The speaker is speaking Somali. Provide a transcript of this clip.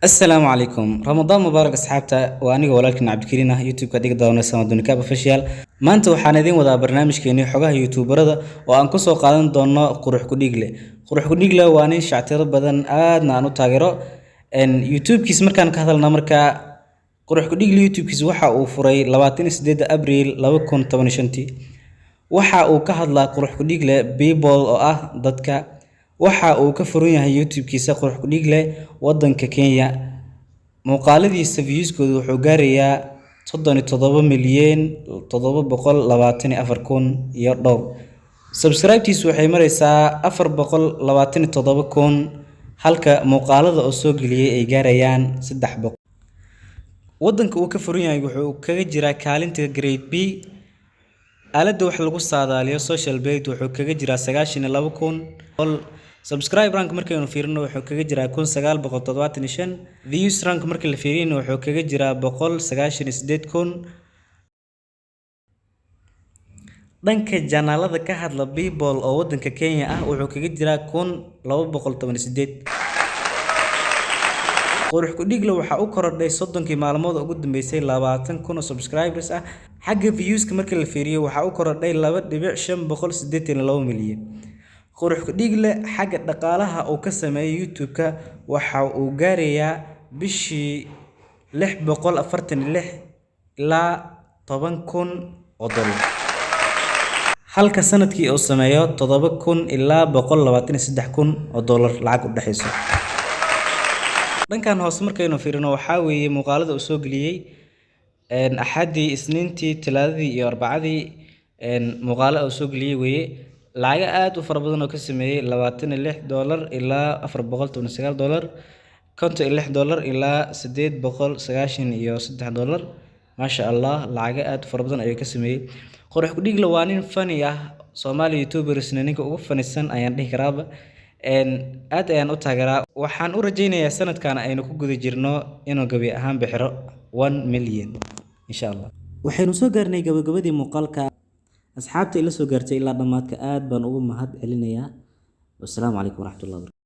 السلام عليكم رمضان مبارك أصحابتا وأنا ولكن عبد الكريم يوتيوب كديك داونا سمادوني كاب official ما أنت وحنا وذا برنامج كيني حجاه يوتيوبر هذا وأنقصه قادن دونا قروح كديجله وأنا شعتر بدن نانو تاجره إن يوتيوب كيس مركان كهذا النمركا قروح كديجله يوتيوب كيس وحى وفري لواتين سديد أبريل لو كن تمنشنتي وحى وكهذا قروح كديجله بيبول ضدك waxa uu ka furan yahay YouTube-kiisa qurux ku dhig leh wadanka Kenya muuqaaladiisa views-koodu wuxuu gaarayaa 37,724,000 iyo dhowr subscribe-tiisu waxay maraysaa 427,000 halka muuqaalada oo soo geliyay ay gaarayaan 300 wadanka uu ka furan yahay wuxuu kaga jiraa kaalinta grade B aalada wax lagu saadaaliyo social media wuxuu kaga jiraa 92,000 subscribe rank markaynu fiirino wuxuu kaga jiraa 1975 views rank marka la fiirino wuxuu kaga jiraa 198,000 dhanka janaalada ka hadla people oo wadanka Kenya wuxuu kaga jiraa 1,218 qurux ku dhiglo waxa uu korodhay 30 maalmood ugu dambeysay 20,000 subscribers xagga views-ka marka la fiiriyo waxa uu korodhay 2.582 milyan qurux ku dhigle xagga dhaqaalaha oo ka sameeyay YouTube-ka waxa uu gaarayaa bishii 646 ilaa 10,000 oo dollar halka sanadkii uu sameeyo 7,000 ilaa 123,000 oo dollar lacag u dhaxayso dhankan hoos markaynu fiirino waxa weeye muuqaalada uu soo geliyay axadii isniintii talaadadii iyo arbacadii muuqaalada uu soo geliyay weeye lacag aad u fara badan oo ka sameeyay $26 ilaa $419 $56 ilaa $893 ما شاء الله lacag aad u fara badan ayuu ka sameeyay qurux ku dhigla waa nin funny Somali YouTubers ninka ugu fanisan ayaan dhihi karaaba aad ayaan u taageeraa waxaan u rajaynayaa sanadkan aynu ku guda jirno inuu gabi ahaan bixiro 1 milyan insha Allah waxaynu soo gaarnay gabagabadii muuqaalka asxaabta ila soo gaartay ilaa dhamaadka aad baan ugu mahad celinayaa wassalaamu calaykum waraxmatullaahi